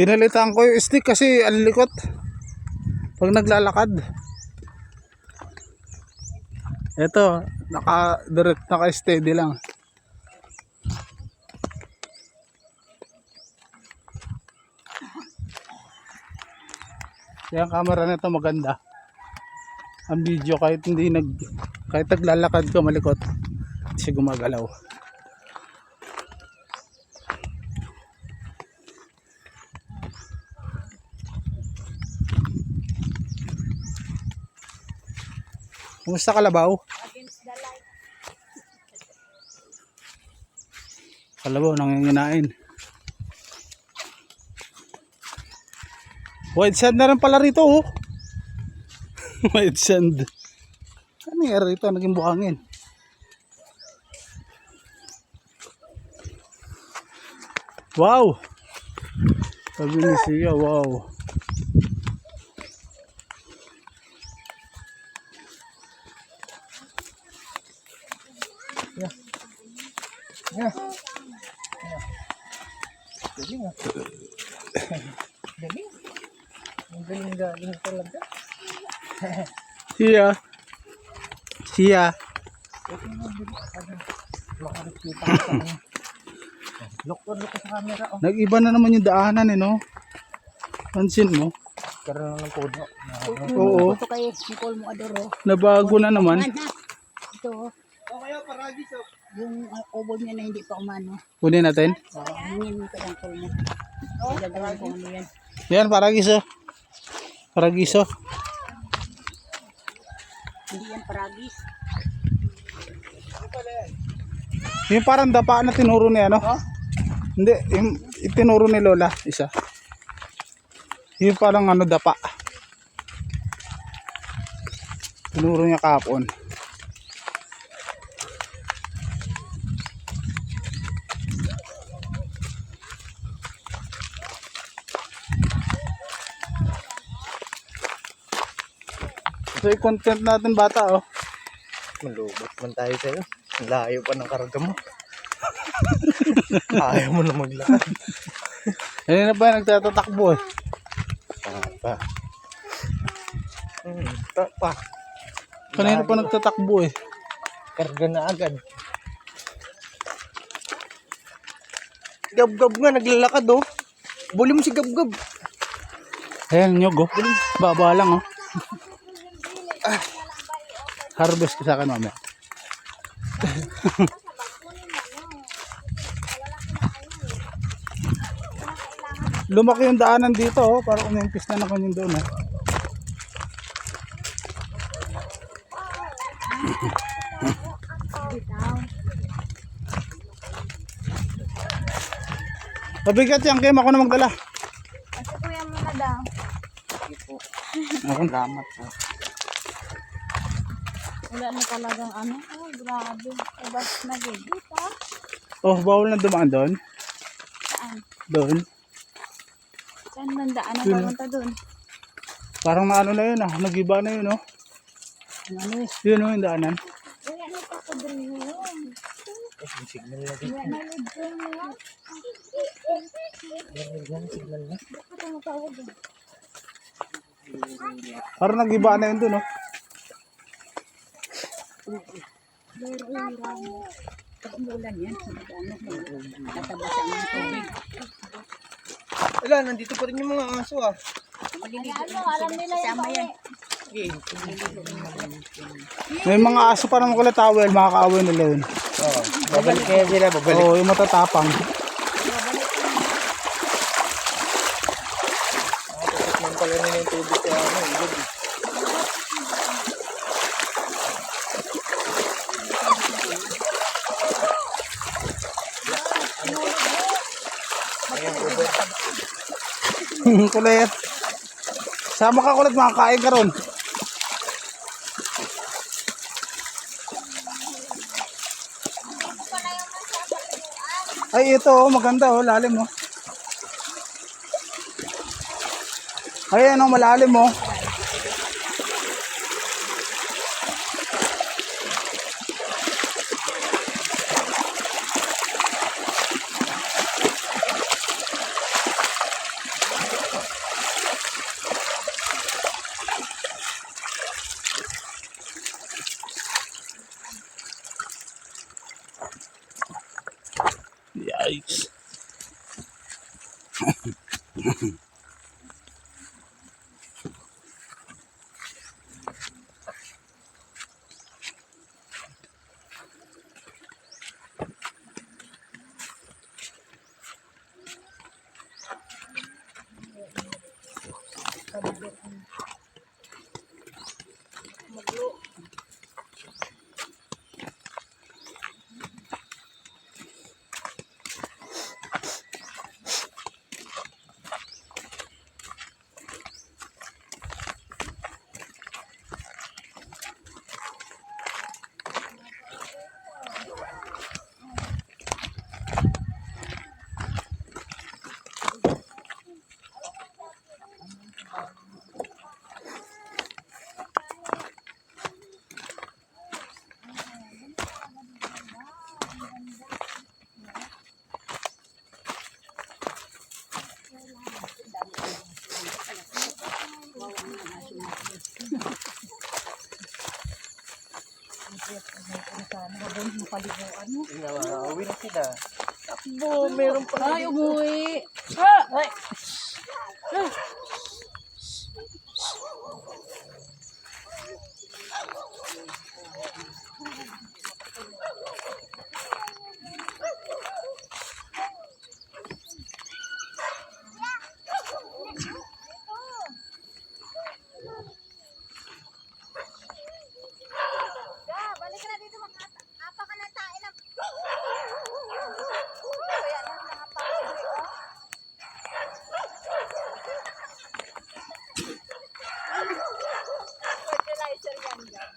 Pinalitan ko yung stick kasi alilikot pag naglalakad. Ito, naka-direct, naka-steady lang. Yung camera nito maganda. Ang video kahit kahit naglalakad ka malikot, hindi siya gumagalaw. Kumusta Kalabaw? Kalabaw, nanginginain. White sand na rin pala rito, oh. White sand. Ano nangyari rito? Naging buhangin. Wow! Sabi ni Sia, wow. Yeah. Galing ah. Galing. Ang galing talaga. Sia. Sia. Makakita ka sa kanya. Look sa camera. Oh. Nag-iba na naman yung daanan eh, no? Pansin mo? Karoon ng puno. Oo. Ito kayo, Nicole mo adoro. Nabago na naman. Ito. Yung obol niya na hindi pa umano. Kunin natin. Hingin mo ka ng call mo. Gagawin ko ano yan. Yan, paragiso. Paragiso. Hindi yan paragis. Yung parang dapa na tinuro niya, no? Hindi, yung itinuro ni Lola, isa. Yung parang ano, dapa. Tinuro niya kahapon. So, yung content natin bata, oh. Malubot man tayo sa'yo. Layo pa ng karga mo. Ayaw mo na maglakad. Hindi na ba nagtatatakbo, eh. Pa. Pa. Kanina pa nagtatakbo, eh. Karga na agad. Gab-gab nga, naglalakad oh. Buli mo si Gab-gab. Ayan, nyog, oh. Baba lang, oh. Harvest ko sa akin, mamaya. Lumaki yung daanan dito, oh. Para umimpis na naman yung doon, oh. Mabigat yan, Kim. Ako na magdala. Kasi kuya mo na daw. Ako. Salamat po. Wala na talagang ano. Oh, grabe. Ibas na gigit ha. Oh, bawal na dumaan doon. Saan? Doon. Saan nandaan ang Yun. pamunta dun? Parang na ano na yun, ah. Nag-iba na yun, oh. Ano eh? Yun, oh, yung daanan. Wala na pa ko dun yun. Yung signal na dito. Wala na lidyo mo yan. Yung signal na. Bakit ang tawag dun? Parang nag-iba na yun doon, oh. Pero ramo. Pag umulan yan, ano mo? Natabasan ng tubig. Wala, nandito pa rin yung mga aso ah. Maliligo na alam nila kasama yan. May mga aso pa naman kala towel, makakaaway nila yun. Oo, babalik kaya sila, babalik. Oo, yung matatapang. Tapos nang pala nila yung tubig sa ano, ilog. Kulit. Sama ka kulit, makakain ka ron. Ay, ito, oh, maganda, oh, lalim, oh. Ay, ano, malalim, oh. Guys. Mapaliguan mo. Uwi na sila. Takbo, meron pa. Ay, umuwi. Ay. Balik ka na dito, apa ka ng tae na. Fertilizer yan dyan.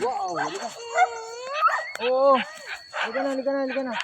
Wow, halika. Oo. Halika na.